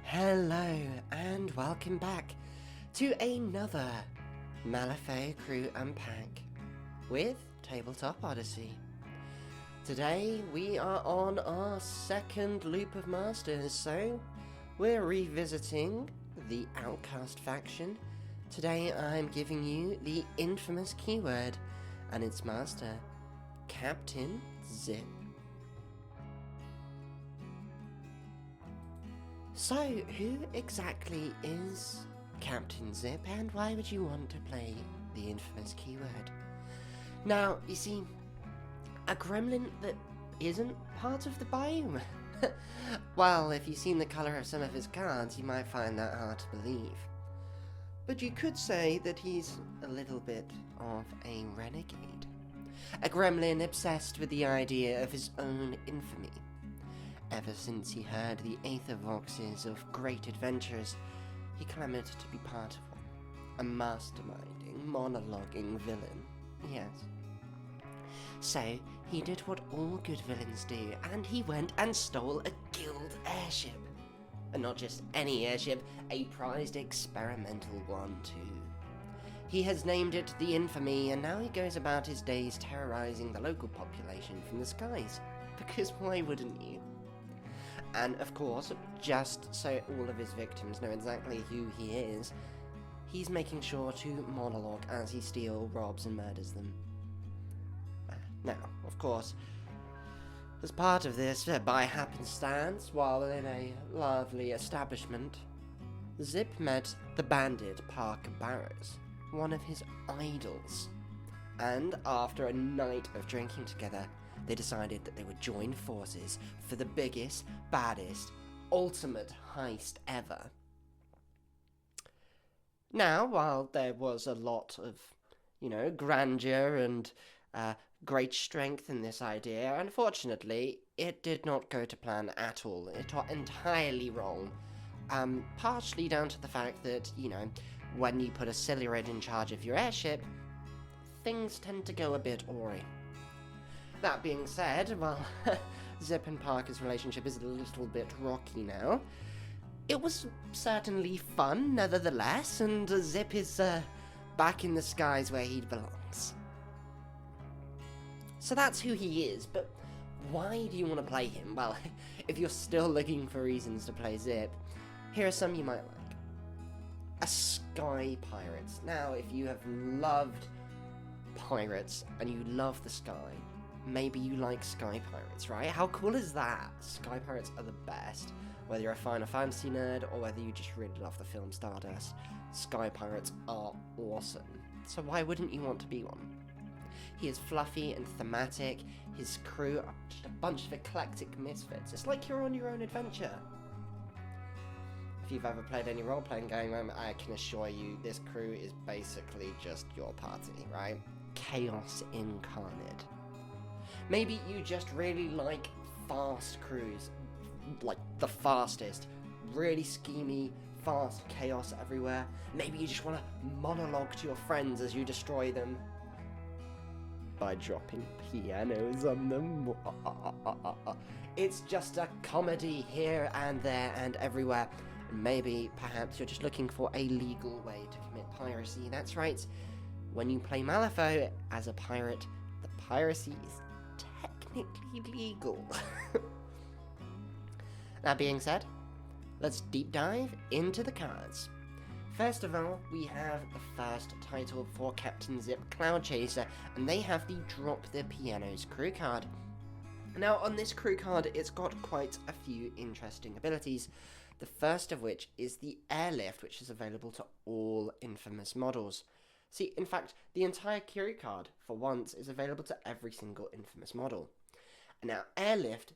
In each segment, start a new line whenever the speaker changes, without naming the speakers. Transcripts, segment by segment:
Hello and welcome back to another Malifaux crew Unpack with Tabletop Odyssey. Today we are on our second loop of Masters, so we're revisiting the Outcast faction. Today I'm giving you the infamous keyword and its master, Captain Zip. So, who exactly is Captain Zip, and why would you want to play the infamous keyword? Now, you see, a gremlin that isn't part of the biome. Well, if you've seen the colour of some of his cards, you might find that hard to believe. But you could say that he's a little bit of a renegade. A gremlin obsessed with the idea of his own infamy. Ever since he heard the aether voxes of great adventures, he clamoured to be part of one. A masterminding, monologuing villain, yes. So, he did what all good villains do, and he went and stole a guild airship. And not just any airship, a prized experimental one too. He has named it the Infamy, and now he goes about his days terrorising the local population from the skies. Because why wouldn't you? And of course, just so all of his victims know exactly who he is, he's making sure to monologue as he steals, robs and murders them. Now, of course, as part of this, by happenstance, while in a lovely establishment, Zip met the bandit Parker Barrows, one of his idols. And after a night of drinking together, they decided that they would join forces for the biggest, baddest, ultimate heist ever. Now, while there was a lot of, grandeur and great strength in this idea, unfortunately, it did not go to plan at all. It went entirely wrong. Partially down to the fact that, when you put a silly red in charge of your airship, things tend to go a bit awry. That being said, well, Zip and Parker's relationship is a little bit rocky now. It was certainly fun, nevertheless, and Zip is back in the skies where he belongs. So that's who he is, but why do you want to play him? Well, if you're still looking for reasons to play Zip, here are some you might like. A Sky Pirate. Now, if you have loved pirates and you love the sky, maybe you like Sky Pirates, right? How cool is that? Sky Pirates are the best. Whether you're a Final Fantasy nerd or whether you just really love the film Stardust, Sky Pirates are awesome. So why wouldn't you want to be one? He is fluffy and thematic. His crew are just a bunch of eclectic misfits. It's like you're on your own adventure. If you've ever played any role-playing game, I can assure you this crew is basically just your party, right? Chaos incarnate. Maybe you just really like fast crews, like the fastest, really schemy, fast chaos everywhere. Maybe you just want to monologue to your friends as you destroy them by dropping pianos on them. It's just a comedy here and there and everywhere. Maybe, perhaps, you're just looking for a legal way to commit piracy. That's right. When you play Malifaux as a pirate, the piracy is technically legal. That being said, let's deep dive into the cards. First of all, we have the first title for Captain Zip, Cloudchaser, and they have the Drop the Pianos crew card. Now, on this crew card, it's got quite a few interesting abilities, the first of which is the Airlift, which is available to all infamous models. See, in fact, the entire crew card, for once, is available to every single infamous model. Now, Airlift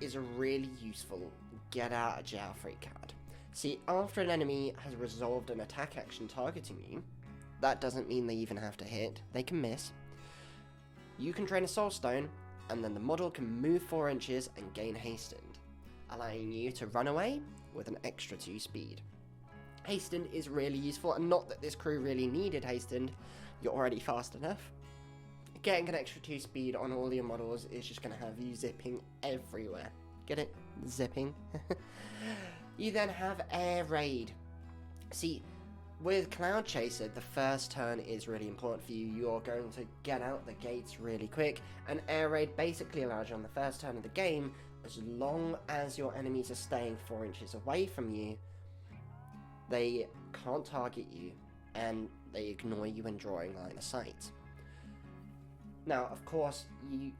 is a really useful get-out-of-jail-free card. See, after an enemy has resolved an attack action targeting you, that doesn't mean they even have to hit, they can miss. You can drain a Soul Stone, and then the model can move 4 inches and gain Hastened, allowing you to run away with an extra 2 speed. Hastened is really useful, and not that this crew really needed Hastened, you're already fast enough. Getting an extra 2 speed on all your models is just going to have you zipping everywhere. Get it? Zipping. You then have Air Raid. See, with Cloudchaser, the first turn is really important for you. You're going to get out the gates really quick, and Air Raid basically allows you on the first turn of the game, as long as your enemies are staying 4 inches away from you, they can't target you, and they ignore you in drawing line of sight. Now, of course,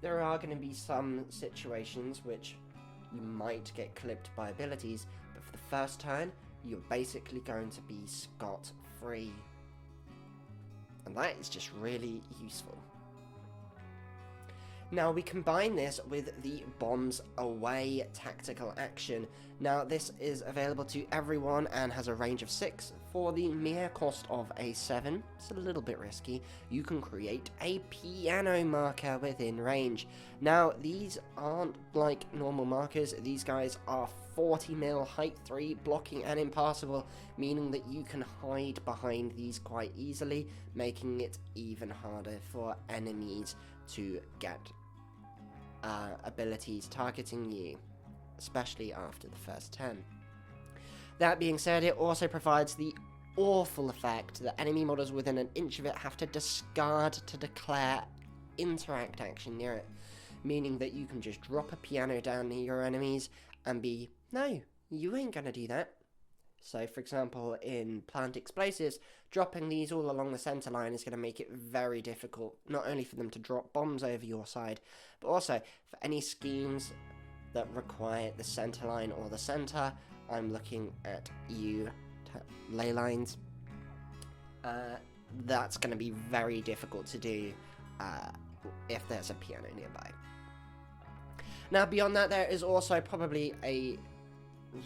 there are going to be some situations which you might get clipped by abilities, but for the first turn, you're basically going to be scot-free. And that is just really useful. Now we combine this with the Bombs Away tactical action. Now this is available to everyone and has a range of 6 for the mere cost of a 7. It's a little bit risky. You can create a piano marker within range. Now these aren't like normal markers. These guys are 40 mil, height 3, blocking and impassable, meaning that you can hide behind these quite easily, making it even harder for enemies to get abilities targeting you, especially after the first 10. That being said, it also provides the awful effect that enemy models within an inch of it have to discard to declare interact action near it, meaning that you can just drop a piano down near your enemies and be, no, you ain't gonna do that. So, for example, in plant explosives, dropping these all along the center line is going to make it very difficult, not only for them to drop bombs over your side, but also for any schemes that require the center line or the center. I'm looking at you, ley lines. That's going to be very difficult to do if there's a piano nearby. Now, beyond that, there is also probably a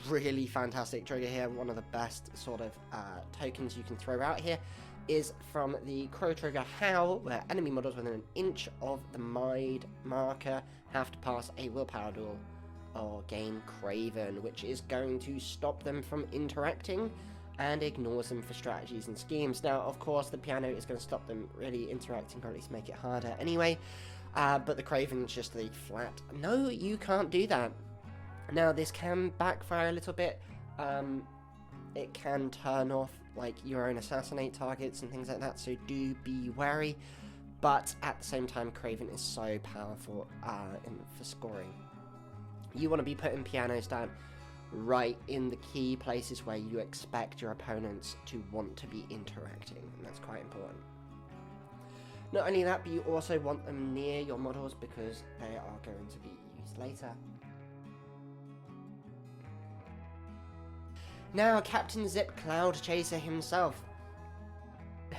really fantastic trigger here. One of the best sort of tokens you can throw out here is from the Crow trigger Howl, where enemy models within an inch of the Mide marker have to pass a willpower duel or gain Craven, which is going to stop them from interacting and ignores them for strategies and schemes. Now, of course, the piano is going to stop them really interacting, or at least make it harder anyway, but the Craven is just a flat, no, you can't do that. Now, this can backfire a little bit. It can turn off like your own assassinate targets and things like that, so do be wary. But at the same time, Craven is so powerful for scoring. You want to be putting pianos down right in the key places where you expect your opponents to want to be interacting, and that's quite important. Not only that, but you also want them near your models because they are going to be used later. Now, Captain Zip Cloudchaser himself.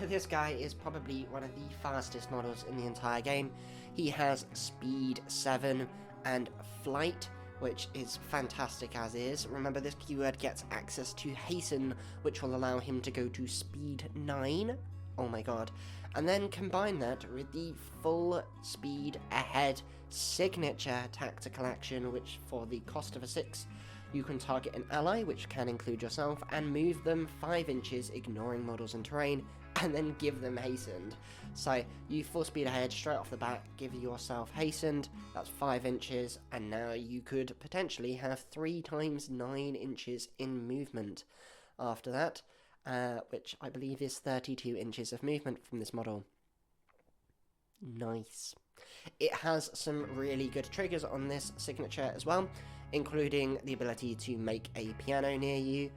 This guy is probably one of the fastest models in the entire game. He has speed 7 and flight, which is fantastic as is. Remember, this keyword gets access to hasten, which will allow him to go to speed 9. Oh my god. And then combine that with the full speed ahead signature tactical action, which for the cost of a 6, you can target an ally, which can include yourself, and move them 5 inches, ignoring models and terrain, and then give them hastened. So you full speed ahead straight off the bat, give yourself hastened, that's 5 inches, and now you could potentially have 3 times 9 inches in movement after that, which I believe is 32 inches of movement from this model. Nice. It has some really good triggers on this signature as well, including the ability to make a piano near you,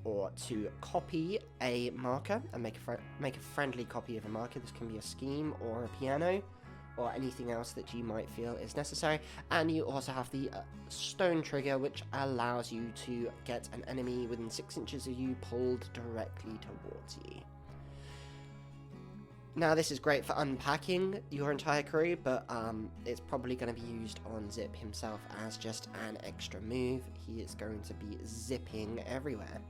or to copy a marker and make a friendly copy of a marker. This can be a scheme or a piano, or anything else that you might feel is necessary. And you also have the stone trigger, which allows you to get an enemy within 6 inches of you pulled directly towards you. Now, this is great for unpacking your entire crew, but it's probably going to be used on Zip himself as just an extra move. He is going to be zipping everywhere.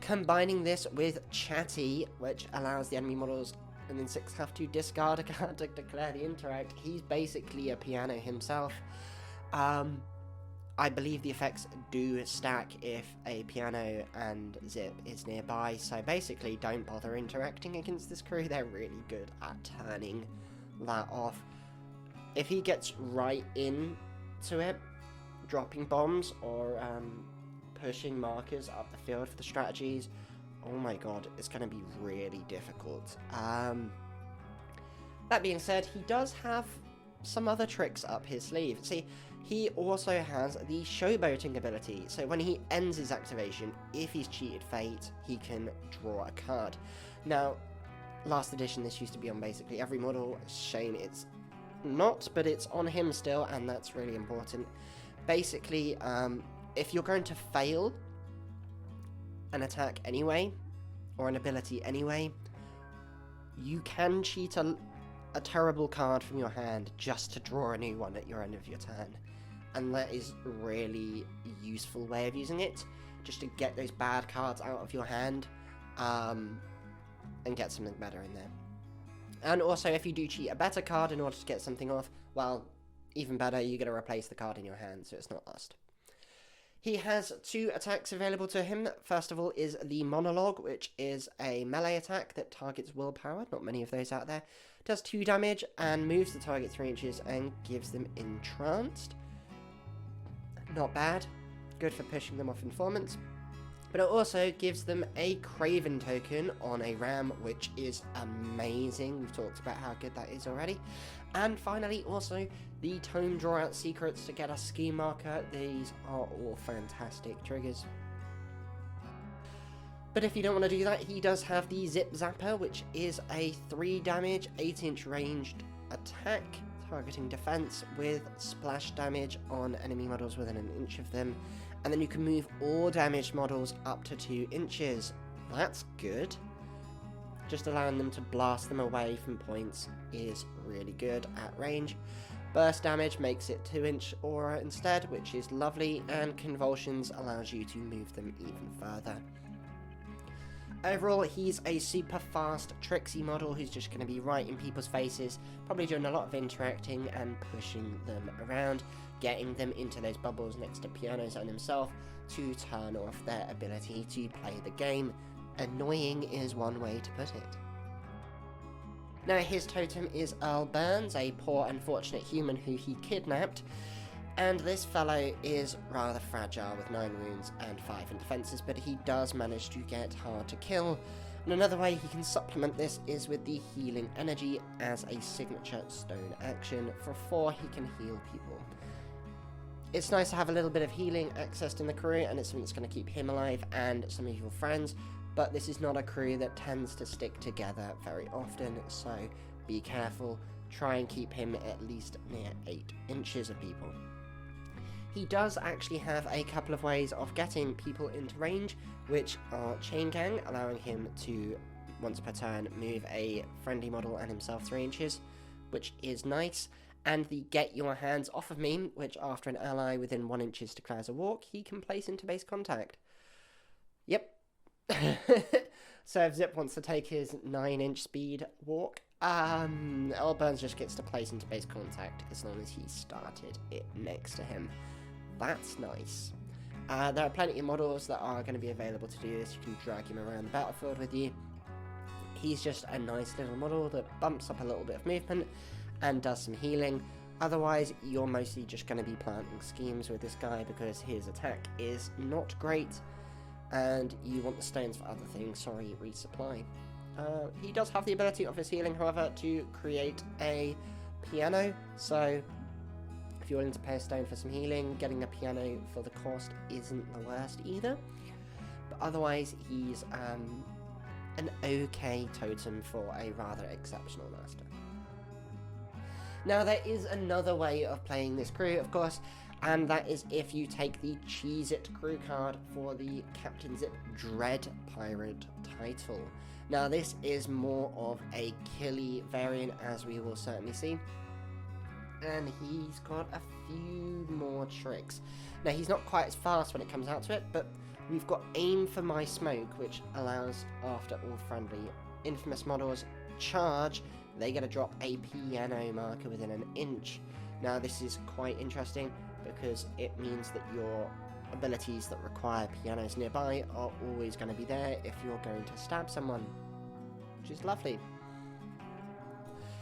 Combining this with Chatty, which allows the enemy models within 6 have to discard a card to declare the interact. He's basically a piano himself. I believe the effects do stack if a piano and Zip is nearby, so basically don't bother interacting against this crew. They're really good at turning that off. If he gets right into it, dropping bombs or pushing markers up the field for the strategies, oh my god, it's going to be really difficult. That being said, he does have some other tricks up his sleeve. See, he also has the showboating ability, so when he ends his activation, if he's cheated fate, he can draw a card. Now, last edition this used to be on basically every model. Shame it's not, but it's on him still, and that's really important. Basically, if you're going to fail an attack anyway, or an ability anyway, you can cheat a terrible card from your hand just to draw a new one at your end of your turn. And that is a really useful way of using it, just to get those bad cards out of your hand, and get something better in there. And also, if you do cheat a better card in order to get something off, well, even better, you're going to replace the card in your hand, so it's not lost. He has 2 attacks available to him. First of all is the Monologue, which is a melee attack that targets willpower. Not many of those out there. Does 2 damage and moves the target 3 inches and gives them entranced. Not bad. Good for pushing them off informants. But it also gives them a Craven token on a ram, which is amazing. We've talked about how good that is already. And finally, also, the Tome Drawout Secrets to get a ski marker. These are all fantastic triggers. But if you don't want to do that, he does have the Zip Zapper, which is a 3 damage, 8-inch ranged attack, targeting defense with splash damage on enemy models within an inch of them. And then you can move all damaged models up to 2 inches. That's good. Just allowing them to blast them away from points is really good at range. Burst damage makes it 2-inch aura instead, which is lovely, and Convulsions allows you to move them even further. Overall, he's a super fast, tricksy model who's just going to be right in people's faces, probably doing a lot of interacting and pushing them around, getting them into those bubbles next to pianos and himself to turn off their ability to play the game. Annoying is one way to put it. Now, his totem is Earl Burns, a poor, unfortunate human who he kidnapped, and this fellow is rather fragile with 9 wounds and 5 in defenses, but he does manage to get hard to kill. And another way he can supplement this is with the Healing Energy as a signature stone action. For 4, he can heal people. It's nice to have a little bit of healing accessed in the crew, and it's something that's going to keep him alive and some of your friends, but this is not a crew that tends to stick together very often, so be careful. Try and keep him at least near 8 inches of people. He does actually have a couple of ways of getting people into range, which are Chain Gang, allowing him to, once per turn, move a friendly model and himself 3 inches, which is nice, and the Get Your Hands Off of Me, which after an ally within 1 inch declares a walk, he can place into base contact. Yep. So if Zip wants to take his 9-inch speed walk, Earl Burns just gets to place into base contact as long as he started it next to him. That's nice. There are plenty of models that are going to be available to do this. You can drag him around the battlefield with you. He's just a nice little model that bumps up a little bit of movement and does some healing. Otherwise, you're mostly just going to be planting schemes with this guy because his attack is not great, and you want the stones for other things. Sorry, resupply. He does have the ability of his healing, however, to create a piano, so if you're willing to pay a stone for some healing, getting a piano for the cost isn't the worst either. But otherwise, he's an okay totem for a rather exceptional master. Now, there is another way of playing this crew, of course, and that is if you take the Cheez-It crew card for the Captain Zip Dread Pirate title. Now, this is more of a killy variant, as we will certainly see, and he's got a few more tricks. Now, he's not quite as fast when it comes out to it, but we've got Aim for My Smoke, which allows, after all friendly infamous models charge, they get to drop a piano marker within an inch. Now, this is quite interesting because it means that your abilities that require pianos nearby are always going to be there if you're going to stab someone, which is lovely.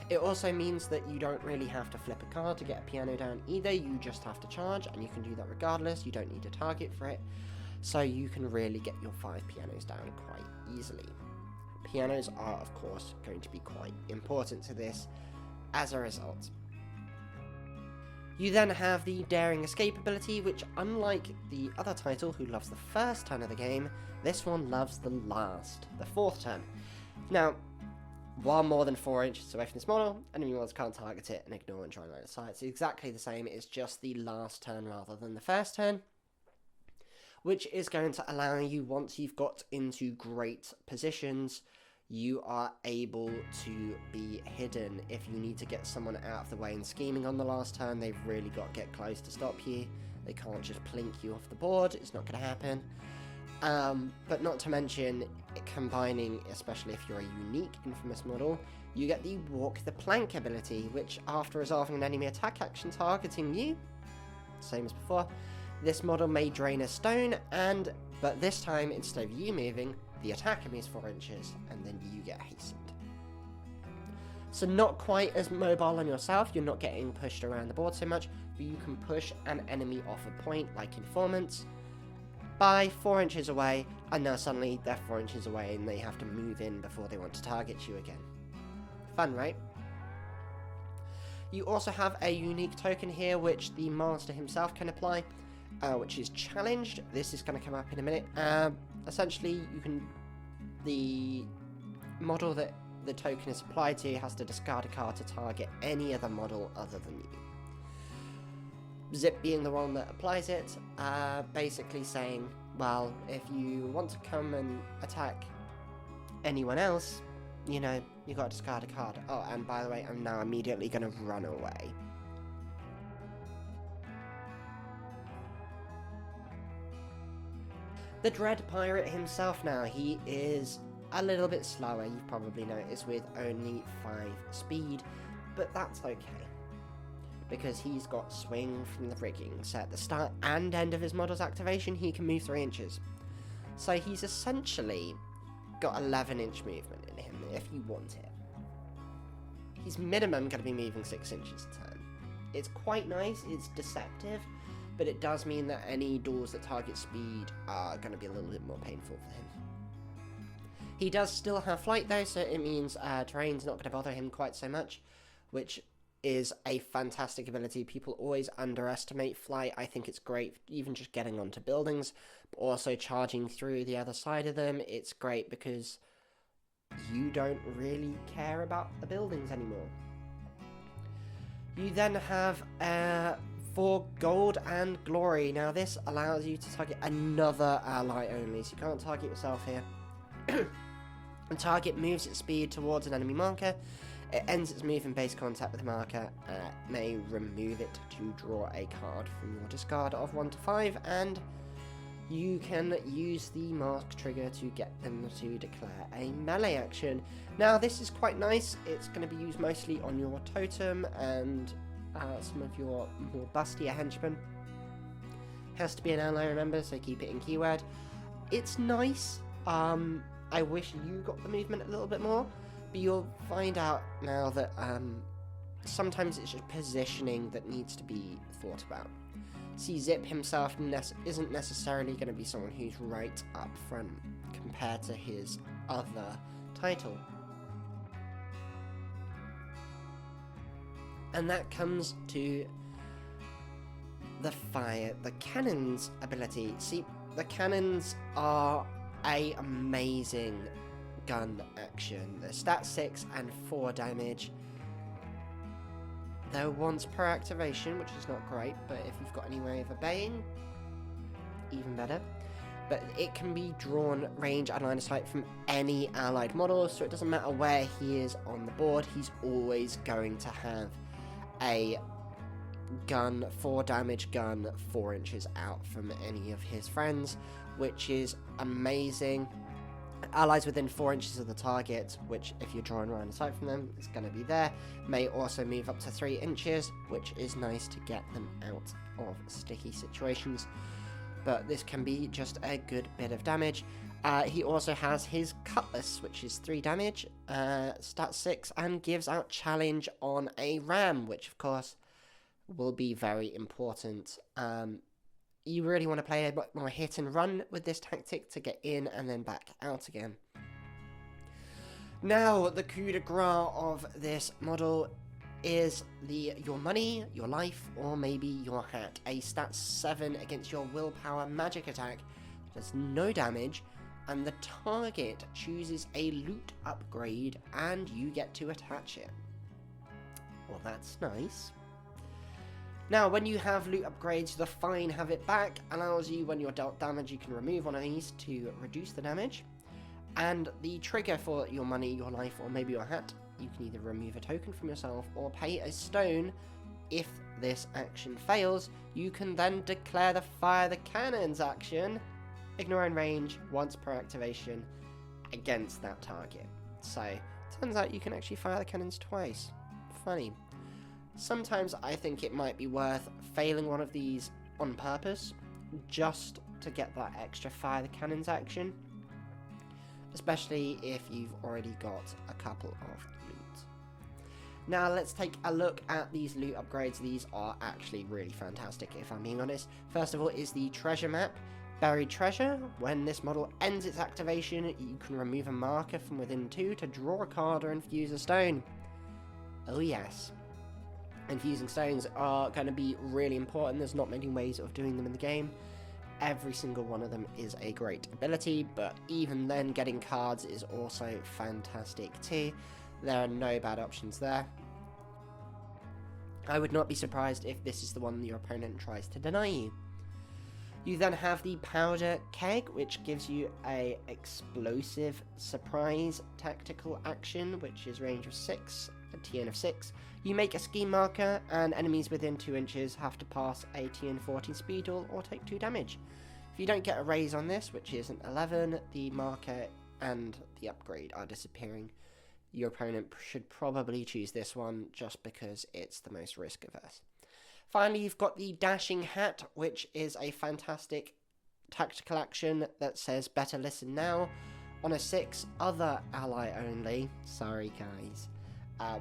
It also means that you don't really have to flip a card to get a piano down either. You just have to charge, and you can do that regardless. You don't need a target for it. so you can really get your 5 pianos down quite easily. Pianos are, of course, going to be quite important to this as a result. You then have the Daring Escape ability, which, unlike the other title, who loves the first turn of the game, this one loves the 4th turn. Now, while more than 4 inches away from this model, enemy models can't target it and ignore and try line of sight. It's exactly the same, it's just the last turn rather than the first turn, which is going to allow you, once you've got into great positions, you are able to be hidden. If you need to get someone out of the way and scheming on the last turn, they've really got to get close to stop you. They can't just plink you off the board, it's not going to happen. But not to mention, combining, especially if you're a unique infamous model, you get the Walk the Plank ability, which after resolving an enemy attack action targeting you, same as before, this model may drain a stone, but this time, instead of you moving, the attacker moves 4 inches, and then you get hastened. So not quite as mobile on yourself, you're not getting pushed around the board so much, but you can push an enemy off a point, like Informants, by 4 inches away, and now suddenly they're 4 inches away and they have to move in before they want to target you again. Fun, right? You also have a unique token here which the master himself can apply, which is Challenged. This is going to come up in a minute. Essentially, the model that the token is applied to has to discard a card to target any other model other than you. Zip being the one that applies it, basically saying, well, if you want to come and attack anyone else, you know, you got to discard a card. Oh, and by the way, I'm now immediately going to run away. The Dread Pirate himself now, he is a little bit slower, you've probably noticed, with only 5 speed, but that's okay, because he's got Swing from the Rigging, so at the start and end of his model's activation, he can move 3 inches. So he's essentially got 11-inch movement in him, if you want it. He's minimum going to be moving 6 inches a turn. It's quite nice, it's deceptive, but it does mean that any doors that target speed are going to be a little bit more painful for him. He does still have flight though, so it means terrain's not going to bother him quite so much, which is a fantastic ability. People always underestimate flight. I think it's great, even just getting onto buildings, but also charging through the other side of them. It's great because you don't really care about the buildings anymore. You then have for Gold and Glory. Now this allows you to target another ally only, so you can't target yourself here. The target moves its speed towards an enemy marker. It ends its move in base contact with the marker. May remove it to draw a card from your discard of 1 to 5, and you can use the mask trigger to get them to declare a melee action. Now this is quite nice. It's going to be used mostly on your totem and some of your more bustier henchmen. Has to be an ally, remember, so keep it in keyword. It's nice. I wish you got the movement a little bit more, but you'll find out now that sometimes it's just positioning that needs to be thought about. See, Zip himself isn't necessarily going to be someone who's right up front compared to his other title. And that comes to the cannons ability. See, the cannons are an amazing gun action. They're stat 6 and 4 damage. They're once per activation, which is not great, but if you've got any way of obeying, even better. But it can be drawn range and line of sight from any allied model, so it doesn't matter where he is on the board, he's always going to have a gun, 4 damage gun, 4 inches out from any of his friends, which is amazing. Allies within 4 inches of the target, which if you're drawing line of sight from them, is going to be there, may also move up to 3 inches, which is nice to get them out of sticky situations. But this can be just a good bit of damage. He also has his Cutlass, which is 3 damage, stat 6, and gives out challenge on a ram, which of course will be very important. you really want to play a bit more hit and run with this tactic to get in and then back out again. Now, the coup de grace of this model is your money, your life, or maybe your hat. A stat 7 against your willpower magic attack does no damage, and the target chooses a loot upgrade and you get to attach it. Well, that's nice. Now, when you have loot upgrades, the fine have it back allows you, when you're dealt damage, you can remove one of these to reduce the damage. And the trigger for your money, your life, or maybe your hat, you can either remove a token from yourself or pay a stone. If this action fails, you can then declare the fire the cannons action, ignoring range once per activation, against that target. So, turns out you can actually fire the cannons twice. Funny. Sometimes I think it might be worth failing one of these on purpose, just to get that extra fire the cannons action, especially if you've already got a couple of loot. Now let's take a look at these loot upgrades. These are actually really fantastic, if I'm being honest. First of all is the treasure map. Buried treasure. When this model ends its activation, you can remove a marker from within 2 to draw a card or infuse a stone. Oh yes. Infusing stones are going to be really important. There's not many ways of doing them in the game. Every single one of them is a great ability, but even then getting cards is also fantastic too. There are no bad options there. I would not be surprised if this is the one that your opponent tries to deny you. You then have the powder keg, which gives you a explosive surprise tactical action, which is range of 6, a TN of 6. You make a scheme marker, and enemies within 2 inches have to pass a TN 14 speed roll or take 2 damage. If you don't get a raise on this, which is an 11, the marker and the upgrade are disappearing. Your opponent should probably choose this one just because it's the most risk averse. Finally, you've got the dashing hat, which is a fantastic tactical action that says better listen now. On a 6, other ally only. Sorry guys.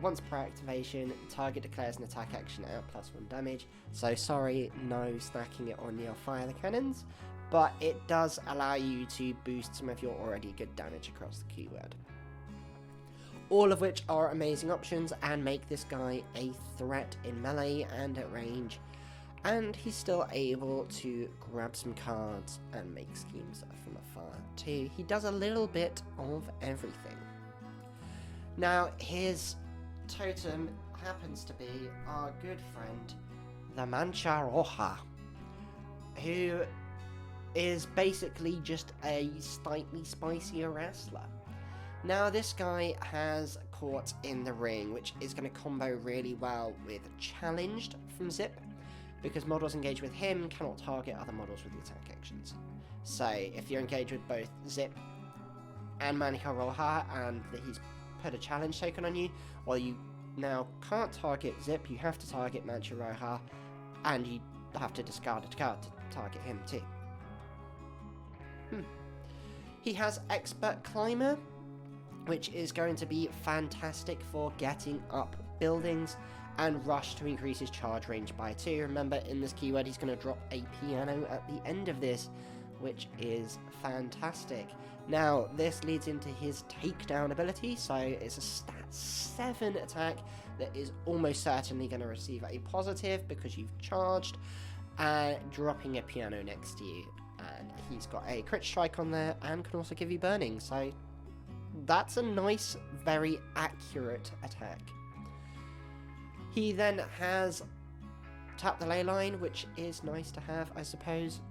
Once per activation, target declares an attack action at +1 damage. So sorry, no stacking it on your fire the cannons, but it does allow you to boost some of your already good damage across the keyword. All of which are amazing options and make this guy a threat in melee and at range. And he's still able to grab some cards and make schemes from afar too. He does a little bit of everything. Now, his totem happens to be our good friend, the Mancha Roja, who is basically just a slightly spicier Wrastler. Now, this guy has Caught in the Ring, which is going to combo really well with Challenged from Zip, because models engaged with him cannot target other models with the attack actions. So, if you're engaged with both Zip and Mancha Roja, and he's put a challenge token on you, well, you now can't target Zip, you have to target Mancha Roja, and you have to discard a card to target him too. He has Expert Climber, which is going to be fantastic for getting up buildings, and Rush to increase his charge range by 2. Remember, in this keyword, he's going to drop a piano at the end of this, which is fantastic. Now, this leads into his takedown ability, so it's a stat 7 attack that is almost certainly going to receive a positive because you've charged, dropping a piano next to you. And he's got a crit strike on there and can also give you burning, so that's a nice, very accurate attack. He then has Tap the Ley Line, which is nice to have, I suppose,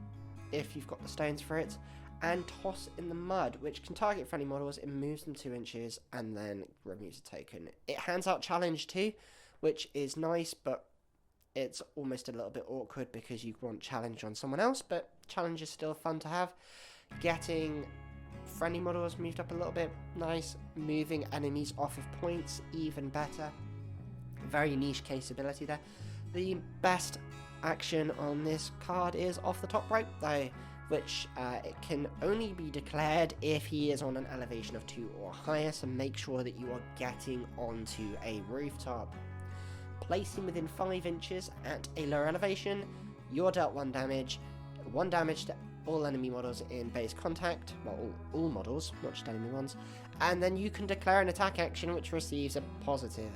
if you've got the stones for it, and Toss in the Mud, which can target friendly models, it moves them 2 inches, and then removes a token. It hands out Challenge too, which is nice, but it's almost a little bit awkward because you want Challenge on someone else, but Challenge is still fun to have. Getting friendly models moved up a little bit, nice. Moving enemies off of points, even better. Very niche case ability there. The best action on this card is off the top right though, which it can only be declared if he is on an elevation of 2 or higher, so make sure that you are getting onto a rooftop. Place him within 5 inches at a lower elevation, you're dealt 1 damage, 1 damage to all enemy models in base contact. Well, all models, not just enemy ones. And then you can declare an attack action which receives a positive.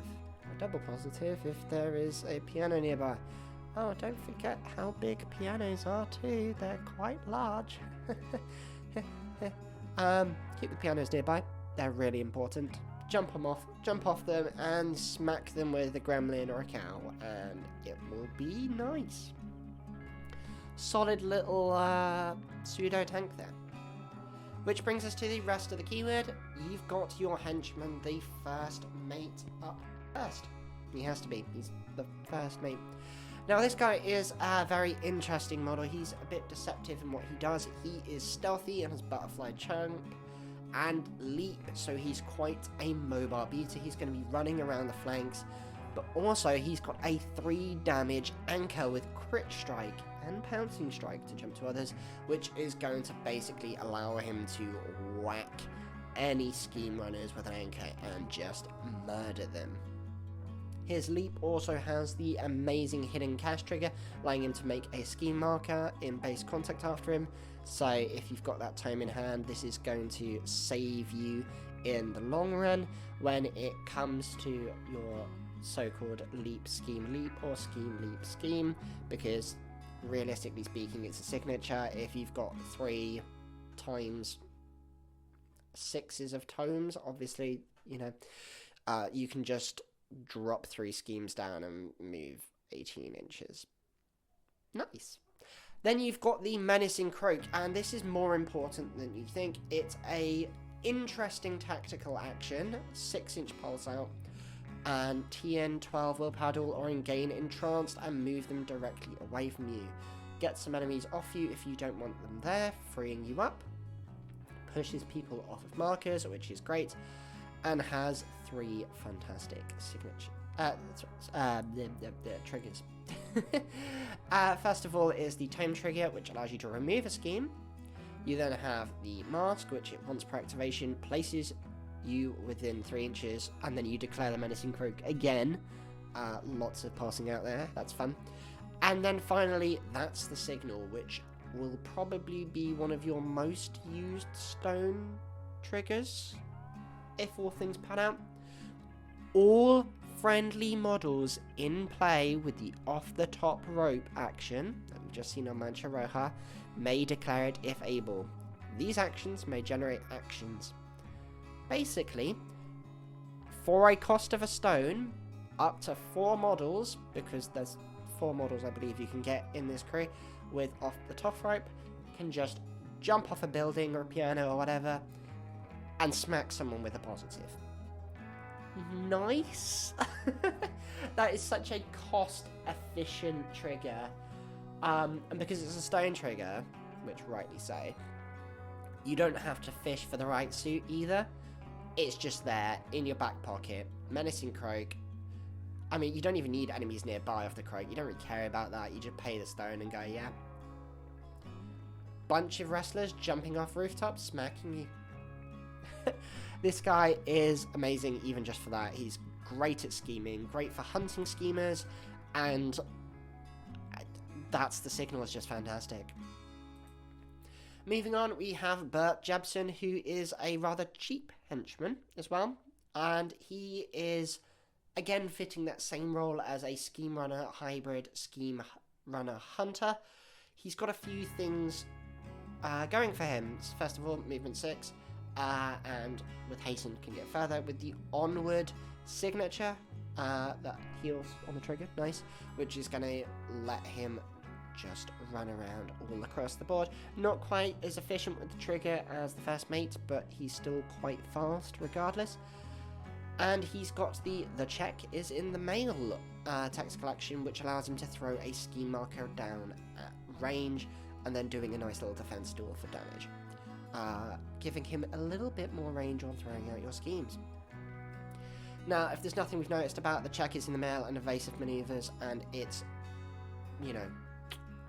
A double positive if there is a piano nearby. Oh, don't forget how big pianos are too. They're quite large. Keep the pianos nearby. They're really important. Jump off them, and smack them with a gremlin or a cow, and it will be nice. Solid little pseudo tank there. Which brings us to the rest of the keyword. You've got your henchman, the first mate, up first. He has to be. He's the first mate. Now, this guy is a very interesting model. He's a bit deceptive in what he does. He is stealthy and has butterfly chunk and leap, so he's quite a mobile beater. He's going to be running around the flanks, but also he's got a 3 damage anchor with crit strike and pouncing strike to jump to others, which is going to basically allow him to whack any scheme runners with an anchor and just murder them. His leap also has the amazing hidden cast trigger, allowing him to make a scheme marker in base contact after him. So if you've got that time in hand, this is going to save you in the long run when it comes to your so-called leap or scheme leap scheme, because realistically speaking, it's a signature. If you've got 3 times 6s of tomes, obviously, you know, you can just drop 3 schemes down and move 18 inches. Nice. Then you've got the Menacing Croak, and this is more important than you think. It's a interesting tactical action, 6-inch pulse out, and TN 12 willpower duel or gain entranced and move them directly away from you. Get some enemies off you if you don't want them there, freeing you up. Pushes people off of markers, which is great, and has 3 fantastic triggers. First of all is the Tome trigger, which allows you to remove a scheme. You then have the Mask, which once per activation places you within 3 inches, and then you declare the Menacing Croak again. Lots of passing out there, that's fun. And then finally, that's the Signal, which will probably be one of your most used stone triggers, if all things pan out. All friendly models in play with the off-the-top rope action that we've just seen on Mancha Roja may declare it if able. These actions may generate actions. Basically, for a cost of a stone, up to 4 models, because there's 4 models I believe you can get in this crew with off-the-top rope, can just jump off a building or a piano or whatever and smack someone with a positive. Nice. That is such a cost-efficient trigger, and because it's a stone trigger, which rightly so, you don't have to fish for the right suit either. It's just there in your back pocket. Menacing Croak. I mean, you don't even need enemies nearby off the Croak. You don't really care about that. You just pay the stone and go, yeah. Bunch of wrestlers jumping off rooftops, smacking you. This guy is amazing even just for that. He's great at scheming, great for hunting schemers, and that's the Signal is just fantastic. Moving on, we have Burt Jebson, who is a rather cheap henchman as well, and he is again fitting that same role as a scheme runner hybrid scheme runner hunter. He's got a few things going for him. First of all, movement 6. And with hasten can get further with the onward signature that heals on the trigger, nice, which is going to let him just run around all across the board. Not quite as efficient with the trigger as the first mate, but he's still quite fast regardless. And he's got the check is in the mail tactical action, which allows him to throw a scheme marker down at range and then doing a nice little defense duel for damage. Giving him a little bit more range on throwing out your schemes. Now, if there's nothing we've noticed about the check is in the mail and evasive maneuvers, and it's, you know,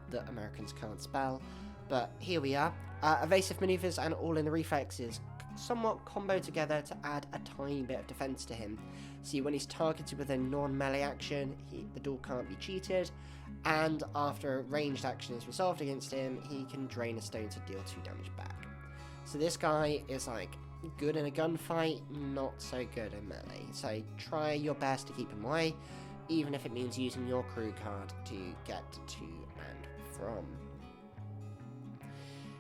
that Americans can't spell, but here we are. Evasive maneuvers and all in the reflexes somewhat combo together to add a tiny bit of defense to him. See, when he's targeted with a non-melee action, the duel can't be cheated, And after a ranged action is resolved against him, he can drain a stone to deal 2 damage back. So this guy is like good in a gunfight, not so good in melee. So try your best to keep him away, even if it means using your crew card to get to and from.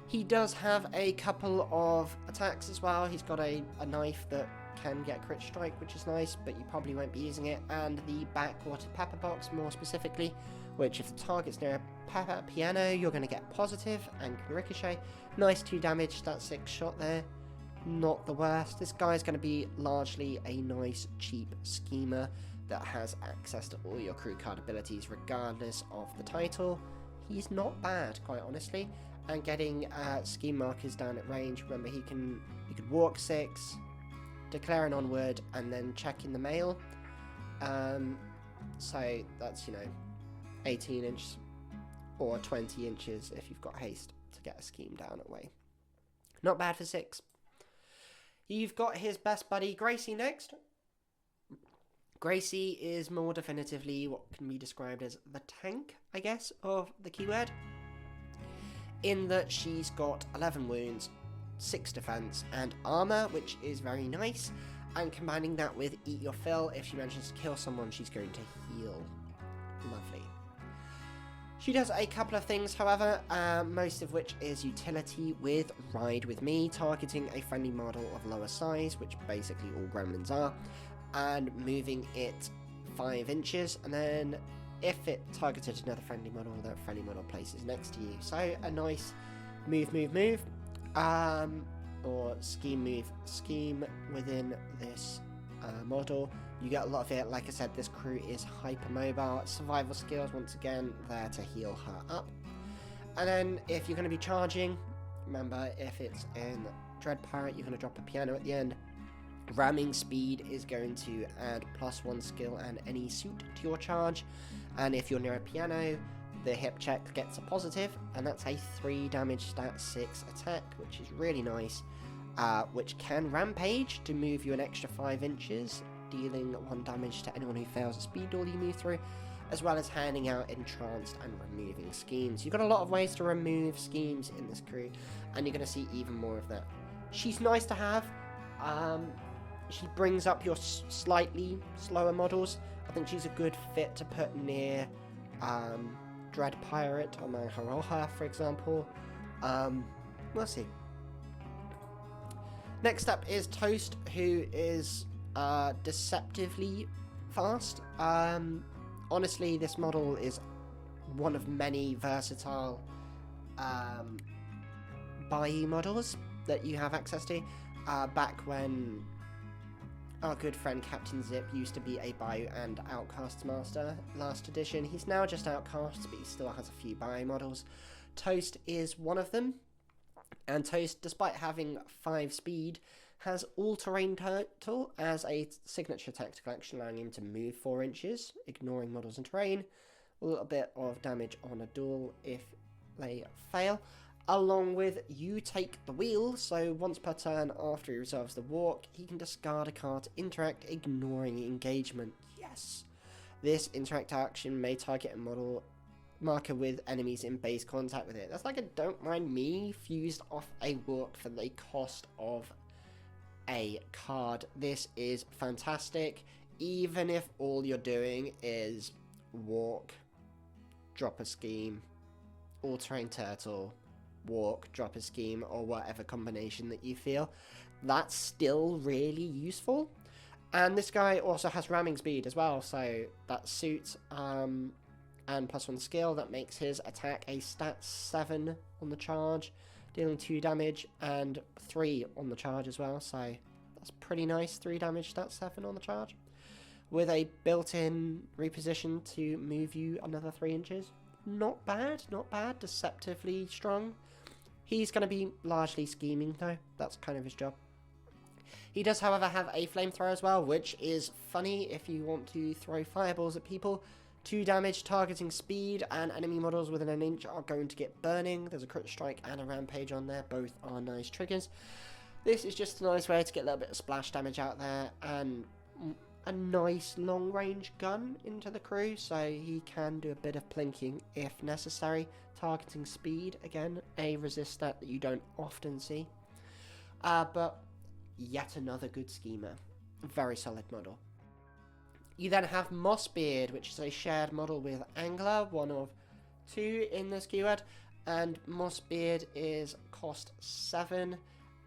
He does have a couple of attacks as well. He's got a knife that can get crit strike, which is nice, but you probably won't be using it. And the backwater pepper box, more specifically, which if the target's near a pepper piano, you're going to get positive and can ricochet. Nice 2 damage, that 6 shot there. Not the worst. This guy's going to be largely a nice, cheap schemer that has access to all your crew card abilities regardless of the title. He's not bad, quite honestly. And getting scheme markers down at range. Remember, he could walk 6, declare an onward, and then check in the mail. So that's, 18 inches or 20 inches if you've got haste to get a scheme down at way. Not bad for 6. You've got his best buddy Gracie next. Gracie is more definitively what can be described as the tank, I guess, of the keyword. In that she's got 11 wounds, 6 defense, and armor, which is very nice. And combining that with Eat Your Fill, if she manages to kill someone, she's going to heal. Lovely. She does a couple of things, however, most of which is utility with Ride With Me, targeting a friendly model of lower size, which basically all gremlins are, and moving it 5 inches, and then if it targeted another friendly model, that friendly model places next to you. So a nice move, or scheme within this model. You get a lot of it. Like I said, this crew is hypermobile. Survival skills, once again, there to heal her up. And then if you're going to be charging, remember, if it's in Dread Pirate, you're going to drop a piano at the end. Ramming speed is going to add +1 skill and any suit to your charge. And if you're near a piano, the hip check gets a positive, and that's a 3 damage stat 6 attack, which is really nice. Which can rampage to move you an extra 5 inches, dealing 1 damage to anyone who fails a speed door you move through, as well as handing out entranced and removing schemes. You've got a lot of ways to remove schemes in this crew, and you're going to see even more of that. She's nice to have. She brings up your slightly slower models. I think she's a good fit to put near Dread Pirate or Mancha Roja, for example. We'll see. Next up is Toast, who is deceptively fast. Honestly, this model is one of many versatile Bayou models that you have access to. Back when our good friend Captain Zip used to be a Bayou and Outcasts master last edition. He's now just Outcasts, but he still has a few Bayou models. Toast is one of them. And Toast, despite having 5 speed, has All-Terrain Turtle as a signature tactical action, allowing him to move 4 inches, ignoring models and terrain. A little bit of damage on a duel if they fail. Along with You Take the Wheel, so once per turn after he resolves the walk, he can discard a card to interact, ignoring engagement. Yes! This interact action may target a model marker with enemies in base contact with it. That's like a Don't Mind Me fused off a walk for the cost of a card. This is fantastic, even if all you're doing is walk, drop a scheme, all-terrain turtle, walk, drop a scheme, or whatever combination that you feel. That's still really useful. And this guy also has ramming speed as well, so that suits and +1 skill. That makes his attack a stat 7 on the charge, dealing 2 damage and 3 on the charge as well, so that's pretty nice. 3 damage, stat 7 on the charge, with a built-in reposition to move you another 3 inches. Not bad, not bad. Deceptively strong. He's going to be largely scheming though. That's kind of his job. He does, however, have a flamethrower as well, which is funny if you want to throw fireballs at people. 2 damage, targeting speed, and enemy models within an inch are going to get burning. There's a crit strike and a rampage on there. Both are nice triggers. This is just a nice way to get a little bit of splash damage out there, and a nice long-range gun into the crew, so he can do a bit of plinking if necessary. Targeting speed, again, a resist stat that you don't often see. But yet another good schemer. Very solid model. You then have Mossbeard, which is a shared model with Angler, one of two in this keyword. And Mossbeard is cost 7,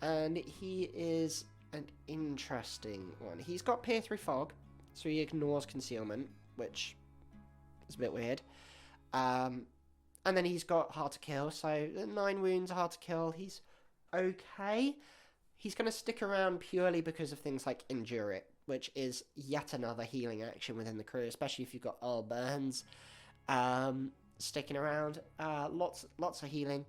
and he is an interesting one. He's got Peer Through Fog, so he ignores concealment, which is a bit weird. And then he's got Hard to Kill, so 9 wounds, hard to kill. He's okay. He's going to stick around purely because of things like Endure It, which is yet another healing action within the crew, especially if you've got Earl Burns sticking around. Lots of healing.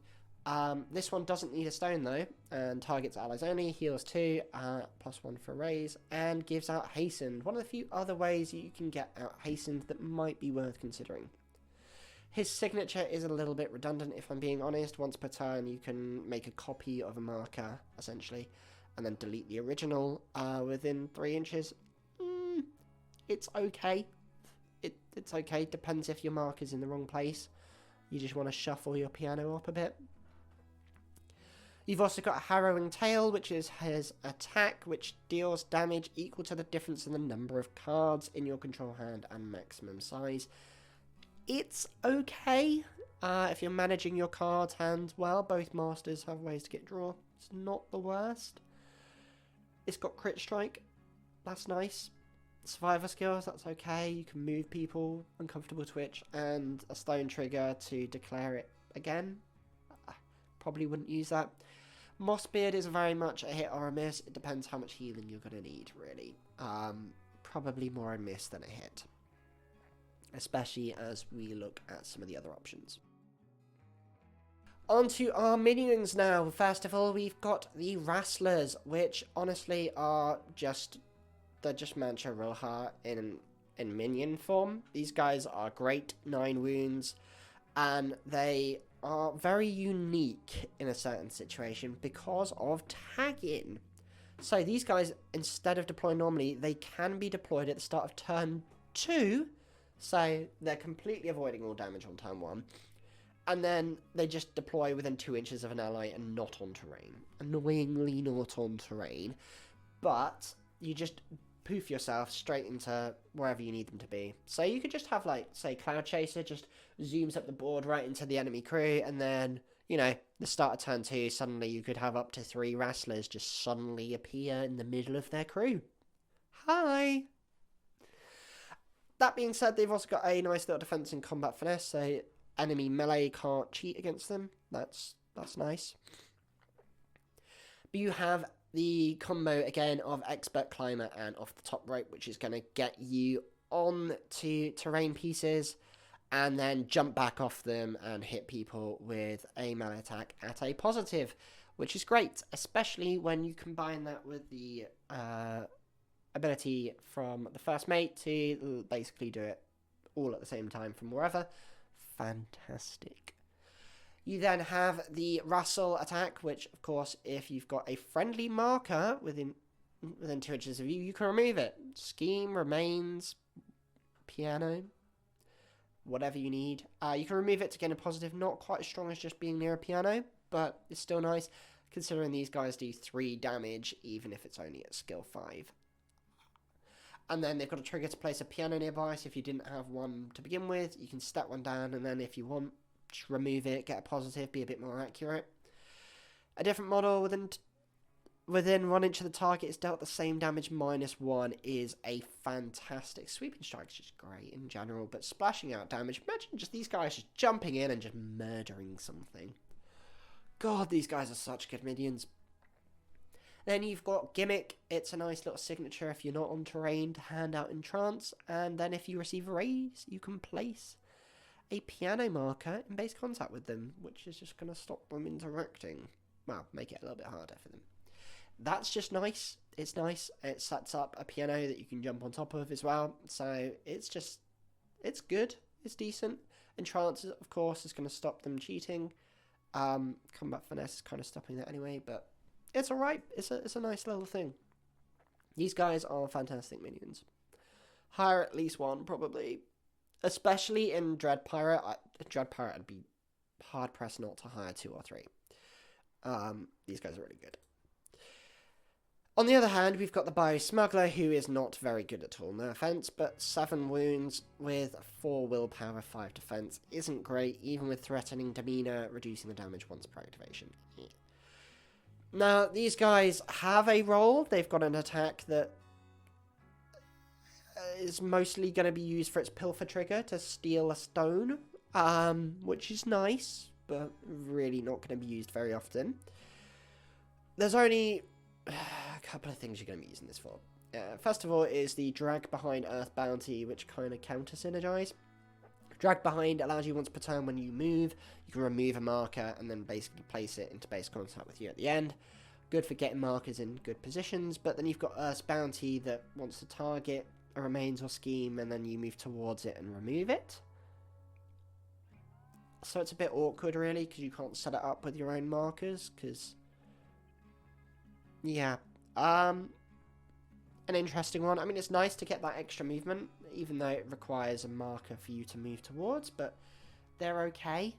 This one doesn't need a stone though, and targets allies only, heals 2, +1 for raise, and gives out hastened. One of the few other ways you can get out hastened that might be worth considering. His signature is a little bit redundant, if I'm being honest. Once per turn you can make a copy of a marker, essentially, and then delete the original within 3 inches. It's okay. It's okay, depends if your marker's in the wrong place. You just want to shuffle your piano up a bit. You've also got a Harrowing Tail, which is his attack, which deals damage equal to the difference in the number of cards in your control hand and maximum size. It's okay if you're managing your card hand well. Both masters have ways to get draw. It's not the worst. It's got Crit Strike. That's nice. Survivor skills, that's okay. You can move people, uncomfortable twitch, and a stone trigger to declare it again. Probably wouldn't use that. Mossbeard is very much a hit or a miss. It depends how much healing you're going to need, really. Probably more a miss than a hit, especially as we look at some of the other options. On to our minions now. First of all, we've got the Wrestlers, which honestly are they're just Mancha Roja in minion form. These guys are great, 9 wounds, and they are very unique in a certain situation because of tagging. So these guys, instead of deploying normally, they can be deployed at the start of turn 2, so they're completely avoiding all damage on turn 1, and then they just deploy within 2 inches of an ally and not on terrain. Annoyingly not on terrain, but you just poof yourself straight into wherever you need them to be. So you could just have, like, say, Cloudchaser just zooms up the board right into the enemy crew, and then, you know, the start of turn 2, suddenly you could have up to 3 Wrestlers just suddenly appear in the middle of their crew. Hi! That being said, they've also got a nice little defense in combat finesse, so enemy melee can't cheat against them. That's nice. But you have the combo, again, of Expert Climber and Off the Top Rope, which is going to get you on to terrain pieces and then jump back off them and hit people with a melee attack at a positive, which is great, especially when you combine that with the ability from the first mate to basically do it all at the same time from wherever. Fantastic. You then have the Wrestle attack, which, of course, if you've got a friendly marker within 2 inches of you, you can remove it. Scheme, Remains, Piano, whatever you need. You can remove it to gain a positive, not quite as strong as just being near a piano, but it's still nice, considering these guys do 3 damage, even if it's only at skill 5. And then they've got a trigger to place a piano nearby, so if you didn't have one to begin with, you can step one down, and then if you want, just remove it, get a positive, be a bit more accurate. A different model within 1 inch of the target is dealt the same damage -1 is a fantastic. Sweeping Strike is just great in general, but splashing out damage, imagine just these guys just jumping in and just murdering something. God, these guys are such good minions. Then you've got Gimmick. It's a nice little signature if you're not on terrain to hand out in trance, and then if you receive a raise, you can place a piano marker in base contact with them, which is just going to stop them interacting. Well, make it a little bit harder for them. That's just nice. It's nice. It sets up a piano that you can jump on top of as well. So it's good. It's decent. And trance, of course, is going to stop them cheating. Combat finesse is kind of stopping that anyway, but it's alright. It's a nice little thing. These guys are fantastic minions. Hire at least one, probably. Especially in Dread Pirate. Dread Pirate, I'd be hard-pressed not to hire 2 or 3. These guys are really good. On the other hand, we've got the Bio Smuggler, who is not very good at all. No offense, but 7 wounds with 4 willpower, 5 defense isn't great, even with threatening demeanor, reducing the damage once per activation. Yeah. Now, these guys have a role. They've got an attack that is mostly going to be used for its Pilfer trigger to steal a stone, which is nice, but really not going to be used very often. There's only a couple of things you're going to be using this for. First of all is the Drag Behind Earth bounty, which kind of counter-synergize. Drag Behind allows you once per turn when you move, you can remove a marker and then basically place it into base contact with you at the end. Good for getting markers in good positions, but then you've got Earth's bounty that wants to target a remains or scheme, and then you move towards it and remove it. So it's a bit awkward, really, because you can't set it up with your own markers, because... yeah. An interesting one. I mean, it's nice to get that extra movement, even though it requires a marker for you to move towards, but they're okay.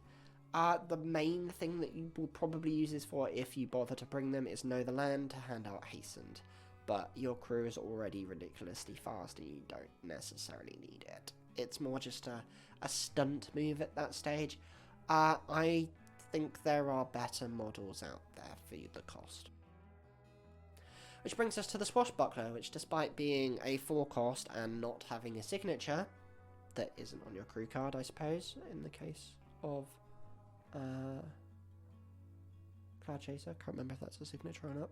The main thing that you will probably use this for, if you bother to bring them, is Know the Land to hand out Hastened. But your crew is already ridiculously fast and you don't necessarily need it. It's more just a stunt move at that stage. I think there are better models out there for the cost. Which brings us to the Swashbuckler, which despite being a 4-cost and not having a signature, that isn't on your crew card, I suppose, in the case of Cloudchaser. Can't remember if that's a signature or not.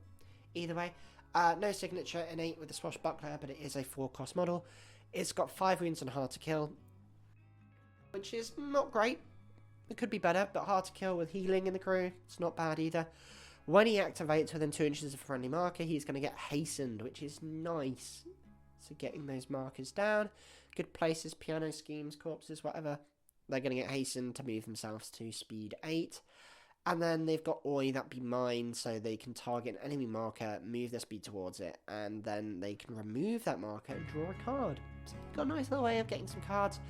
Either way, no signature innate with the Swashbuckler, but it is a 4-cost model. It's got 5 wounds and hard to kill, which is not great. It could be better, but hard to kill with healing in the crew. It's not bad either. When he activates within 2 inches of a friendly marker, he's going to get Hastened, which is nice. So getting those markers down. Good places, piano schemes, corpses, whatever. They're going to get Hastened to move themselves to speed 8. And then they've got Oi, that be mine, so they can target an enemy marker, move their speed towards it, and then they can remove that marker and draw a card. So you've got a nice little way of getting some cards,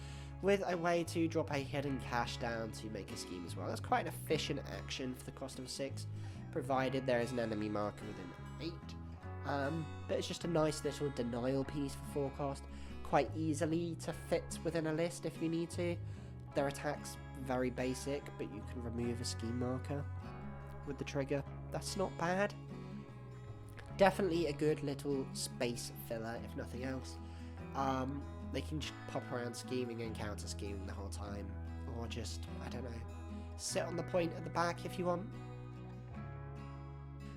with a way to drop a hidden cash down to make a scheme as well. That's quite an efficient action for the cost of a 6, provided there is an enemy marker within 8. But it's just a nice little denial piece for 4-cost, quite easily to fit within a list if you need to. Their attack's very basic, but you can remove a scheme marker with the trigger. That's not bad. Definitely a good little space filler, if nothing else. They can just pop around scheming and counter scheming the whole time, or just, I don't know, sit on the point at the back if you want.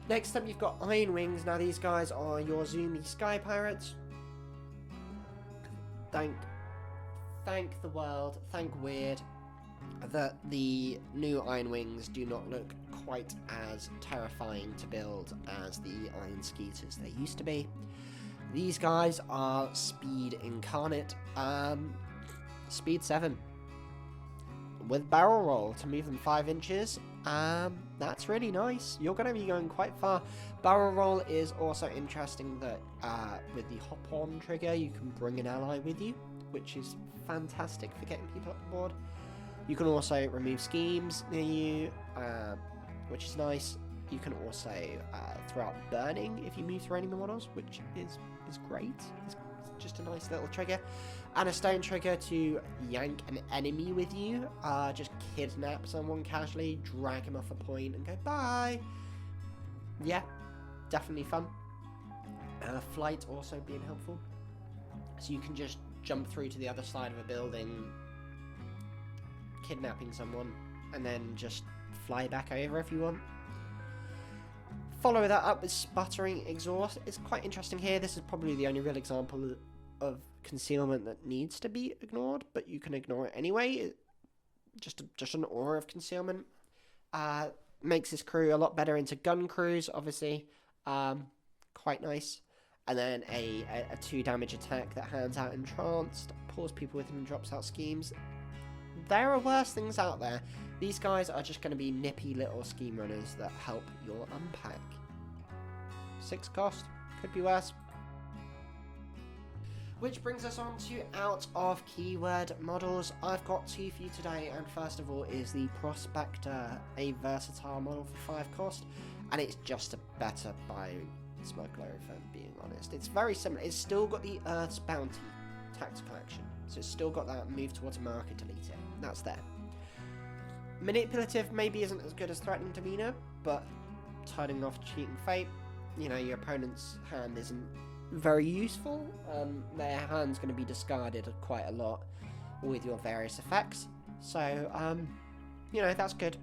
Next up, you've got Iron Wings. Now these guys are your Zoomy Sky Pirates. Thank the world, thank Weird, that the new Iron Wings do not look quite as terrifying to build as the Iron Skeeters they used to be. These guys are speed incarnate, speed 7, with barrel roll to move them 5 inches. That's really nice. You're going to be going quite far. Barrel roll is also interesting that with the hop on trigger you can bring an ally with you, which is fantastic for getting people up the board. You can also remove schemes near you, which is nice. You can also throw out burning if you move through enemy models, which is great. It's just a nice little trigger. And a stone trigger to yank an enemy with you. Just kidnap someone casually, drag him off a point and go bye. Yeah, definitely fun. Flight also being helpful. So you can just jump through to the other side of a building, kidnapping someone, and then just fly back over if you want. Follow that up with Sputtering Exhaust. It's quite interesting here. This is probably the only real example of concealment that needs to be ignored, but you can ignore it anyway. Just an aura of concealment. Makes this crew a lot better into gun crews, obviously. Quite nice. And then a 2 damage attack that hands out Entranced, pulls people with him and drops out schemes. There are worse things out there. These guys are just going to be nippy little scheme runners that help your Unpack. 6 cost, could be worse. Which brings us on to out of keyword models. I've got 2 for you today, and first of all is the Prospector, a versatile model for 5 cost, and it's just a better bio-smuggler, if I'm being honest. It's very similar. It's still got the Earth's Bounty tactical action, so it's still got that move towards a marker, delete it. That's there. Manipulative maybe isn't as good as Threatening Demeanor, but turning off Cheating Fate, you know, your opponent's hand isn't very useful. Their hand's going to be discarded quite a lot with your various effects, so you know, that's good.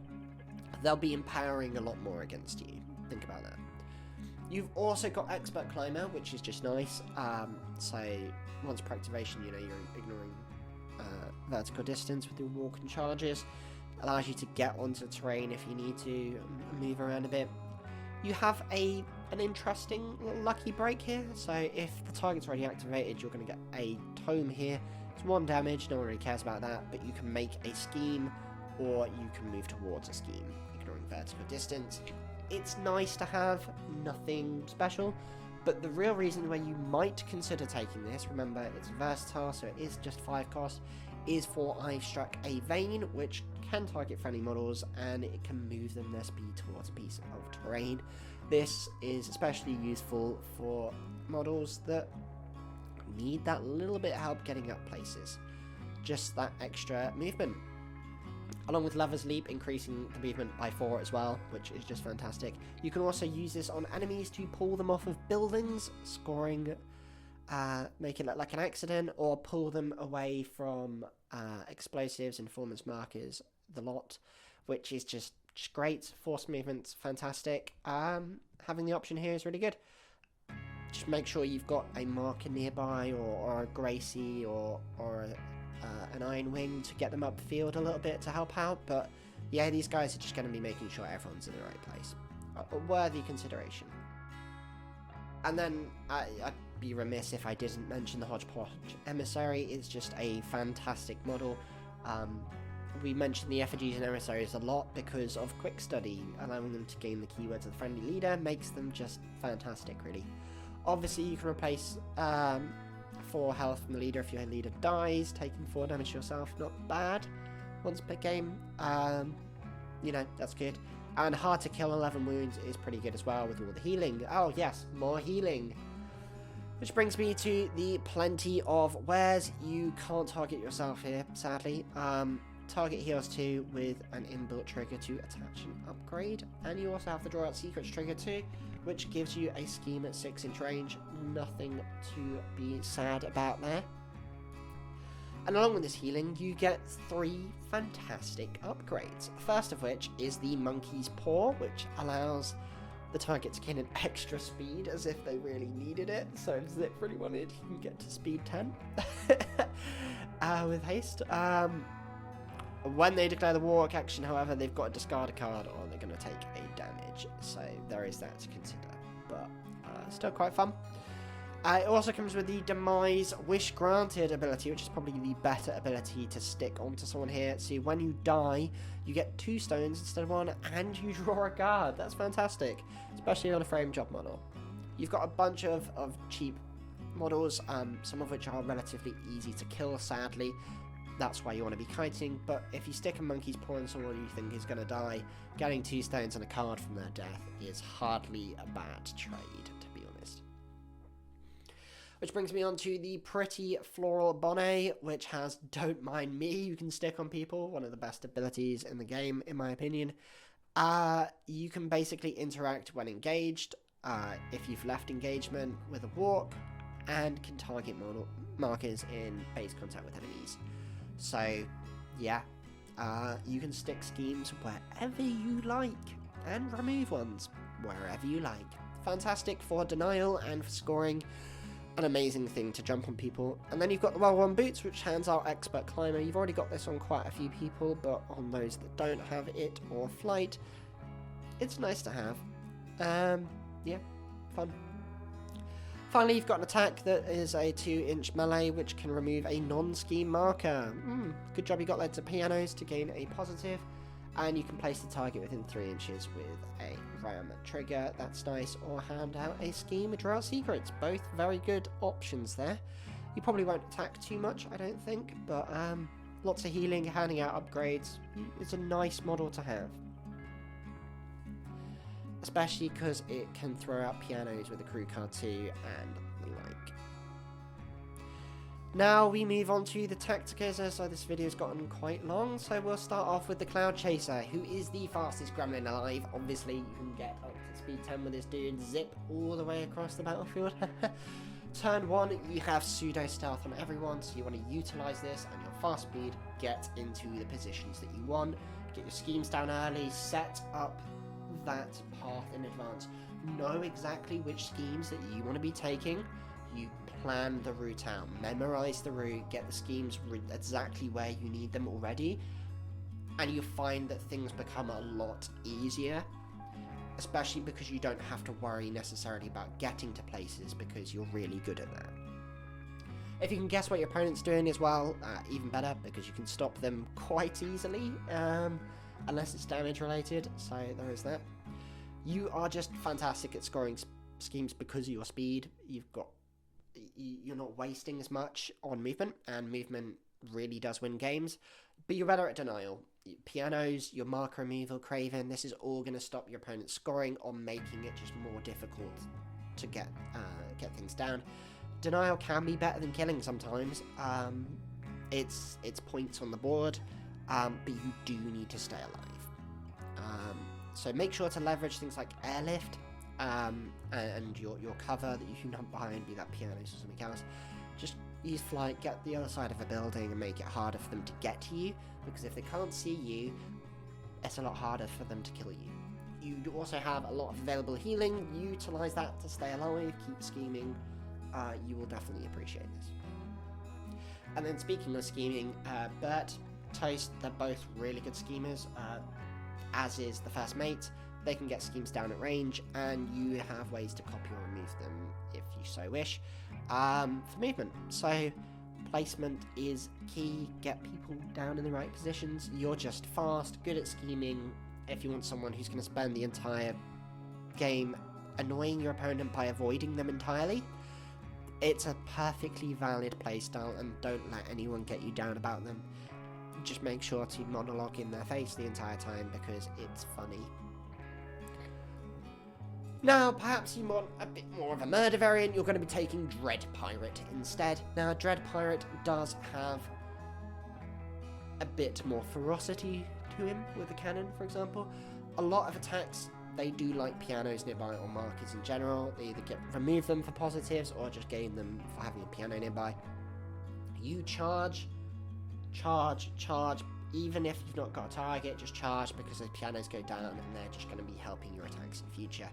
They'll be empowering a lot more against you. Think about that. You've also got Expert Climber, which is just nice. So once per activation, you know, you're ignoring vertical distance with your walk and charges. Allows you to get onto the terrain if you need to move around a bit. You have an interesting lucky break here. So if the target's already activated, you're going to get a tome here. It's 1 damage, no one really cares about that, but you can make a scheme or you can move towards a scheme, ignoring vertical distance. It's nice to have, nothing special, but the real reason why you might consider taking this, remember it's versatile, so it is just 5 cost, is for I've Struck a Vein, which can target friendly models and it can move them their speed towards a piece of terrain. This is especially useful for models that need that little bit of help getting up places. Just that extra movement. Along with Lover's Leap, increasing the movement by 4 as well, which is just fantastic. You can also use this on enemies to pull them off of buildings, scoring, make it look like an accident, or pull them away from explosives, informants, markers, the lot, which is just great. Force movement's fantastic. Having the option here is really good. Just make sure you've got a marker nearby, or a Gracie, or an Iron Wing to get them up the field a little bit to help out. But yeah, these guys are just going to be making sure everyone's in the right place. A worthy consideration. And then I'd be remiss if I didn't mention the Hodgepodge Emissary. It's just a fantastic model. We mentioned the effigies and emissaries a lot because of quick study. Allowing them to gain the keywords of the friendly leader makes them just fantastic, really. Obviously, you can replace 4 health from the leader if your leader dies, taking 4 damage yourself. Not bad once per game. You know, that's good. And hard to kill 11 wounds is pretty good as well with all the healing. Oh yes, more healing. Which brings me to the plenty of wares. You can't target yourself here, sadly. Target heals 2 with an inbuilt trigger to attach an upgrade. And you also have the Draw Out Secrets trigger too, which gives you a scheme at 6-inch range. Nothing to be sad about there. And along with this healing, you get 3 fantastic upgrades. First of which is the Monkey's Paw, which allows the target to gain an extra speed as if they really needed it. So if Zip really wanted, he can get to speed 10 with haste. When they declare the Walk action, however, they've got to discard a card or they're going to take a damage. So there is that to consider. But still quite fun. It also comes with the Demise Wish Granted ability, which is probably the better ability to stick onto someone here. So when you die, you get 2 stones instead of 1, and you draw a card. That's fantastic, especially on a frame job model. You've got a bunch of cheap models, some of which are relatively easy to kill, sadly. That's why you want to be kiting, but if you stick a Monkey's Paw on someone you think is going to die, getting 2 stones and a card from their death is hardly a bad trade, to be honest. Which brings me on to the pretty Floral Bonnet, which has Don't Mind Me, you can stick on people, one of the best abilities in the game, in my opinion. You can basically interact when engaged, if you've left engagement with a walk, and can target markers in base contact with enemies. So, yeah, you can stick schemes wherever you like, and remove ones wherever you like. Fantastic for denial and for scoring. An amazing thing to jump on people. And then you've got the Well-Worn Boots, which hands out Expert Climber. You've already got this on quite a few people, but on those that don't have it or Flight, it's nice to have. Yeah, fun. Finally, you've got an attack that is a 2-inch melee, which can remove a non-scheme marker. Good job you got that to pianos to gain a positive. And you can place the target within 3 inches with a ram trigger. That's nice. Or hand out a scheme, draw out secrets. Both very good options there. You probably won't attack too much, I don't think, but lots of healing, handing out upgrades. It's a nice model to have. Especially because it can throw out pianos with a crew card too, and the like. Now we move on to the Tacticaser, so this video's gotten quite long, so we'll start off with the Cloudchaser, who is the fastest gremlin alive. Obviously, you can get up to speed 10 with this dude, zip all the way across the battlefield. Turn 1, you have pseudo stealth on everyone, so you want to utilise this, and your fast speed, get into the positions that you want, get your schemes down early, set up that path in advance. Know exactly which schemes that you want to be taking. You plan the route out, memorize the route, get the schemes exactly where you need them already, and you find that things become a lot easier, especially because you don't have to worry necessarily about getting to places because you're really good at that. If you can guess what your opponent's doing as well, even better, because you can stop them quite easily, unless it's damage related, so there is that. You are just fantastic at scoring schemes because of your speed. You're not wasting as much on movement, and movement really does win games, but you're better at denial. Pianos, your marker removal, Craven, this is all going to stop your opponent scoring or making it just more difficult to get things down. Denial can be better than killing sometimes. It's points on the board, but you do need to stay alive. So make sure to leverage things like airlift, and your cover that you can hide behind, be that pianos or something else. Just use flight, get the other side of a building and make it harder for them to get to you, because if they can't see you, it's a lot harder for them to kill you. You also have a lot of available healing. Utilize that to stay alive, keep scheming. You will definitely appreciate this. And then speaking of scheming, Burt, Toast, they're both really good schemers, as is the first mate. They can get schemes down at range, and you have ways to copy or remove them if you so wish, for movement. So placement is key. Get people down in the right positions. You're just fast, good at scheming. If you want someone who's going to spend the entire game annoying your opponent by avoiding them entirely, it's a perfectly valid playstyle, and don't let anyone get you down about them. Just make sure to monologue in their face the entire time, because it's funny. Now, perhaps you want a bit more of a murder variant. You're going to be taking Dread Pirate instead. Now, Dread Pirate does have a bit more ferocity to him with the cannon, for example. A lot of attacks, they do like pianos nearby or markers in general. They either remove them for positives or just gain them for having a piano nearby. You charge. Even if you've not got a target, just charge, because those pianos go down and they're just going to be helping your attacks in future.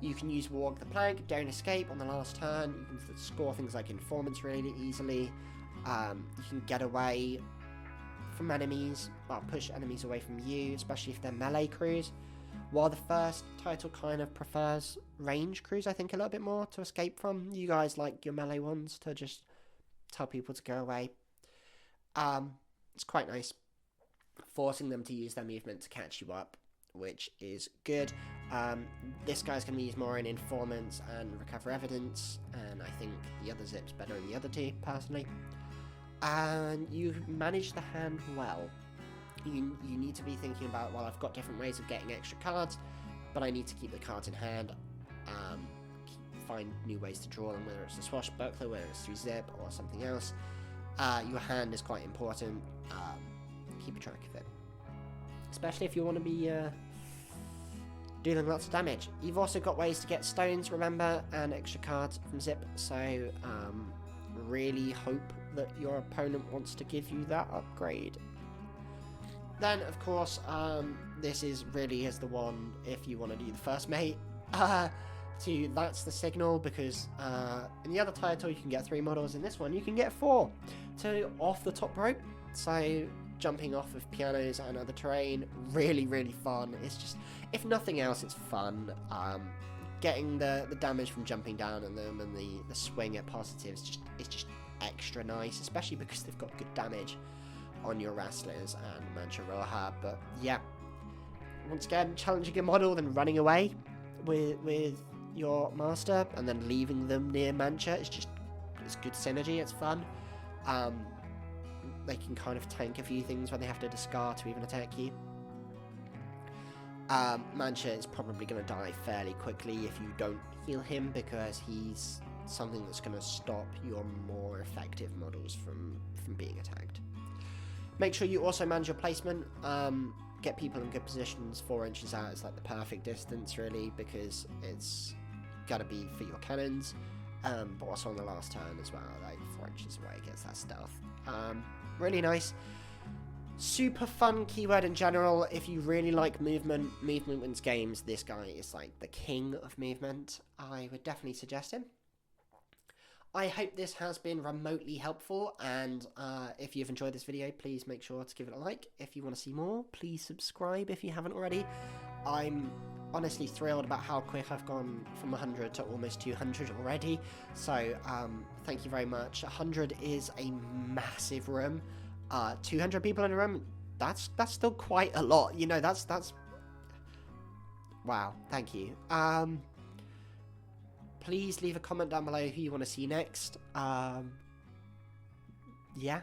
You can use Walk the Plank, Don't Escape on the last turn. You can score things like Informants really easily. You can get away from enemies, well, push enemies away from you, especially if they're melee crews. While the first title kind of prefers range crews, I think, a little bit more to escape from. You guys like your melee ones to just tell people to go away. It's quite nice, forcing them to use their movement to catch you up, which is good. This guy's going to be used more in Informants and Recover Evidence, and I think the other zip's better in the other two, personally. And you manage the hand well. You need to be thinking about, well, I've got different ways of getting extra cards, but I need to keep the cards in hand. Find new ways to draw them, whether it's a swashbuckler, whether it's through zip or something else. Your hand is quite important. Keep a track of it, especially if you want to be dealing lots of damage. You've also got ways to get stones, remember, and extra cards from zip, so really hope that your opponent wants to give you that upgrade. Then, of course, this is the one if you want to do the first mate. That's the signal, because in the other title you can get 3 models. In this one you can get 4. So off the top rope, so jumping off of pianos and other terrain, really fun. It's just, if nothing else, it's fun. Getting the damage from jumping down at them and the swing at positives is just extra nice, especially because they've got good damage on your Wrestlers and Mancha Roja. But yeah, once again, challenging a model, then running away with your master and then leaving them near Mancha, it's it's good synergy, it's fun. They can kind of tank a few things when they have to discard to even attack you. Mancha is probably going to die fairly quickly if you don't heal him, because he's something that's going to stop your more effective models from being attacked. Make sure you also manage your placement. Get people in good positions. 4 inches out is like the perfect distance, really, because it's got to be for your cannons, but also on the last turn as well, like 4 inches away gets that stealth. Really nice. Super fun keyword in general. If you really like movement wins games, this guy is like the king of movement. I would definitely suggest him. I hope this has been remotely helpful, and if you've enjoyed this video, please make sure to give it a like. If you want to see more, please subscribe if you haven't already. I'm honestly thrilled about how quick I've gone from 100 to almost 200 already, so thank you very much. 100 is a massive room. 200 people in a room, that's still quite a lot, you know. That's wow, thank you. Please leave a comment down below who you want to see next. Yeah.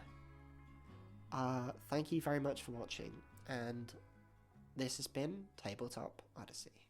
Thank you very much for watching, and this has been Tabletop Odyssey.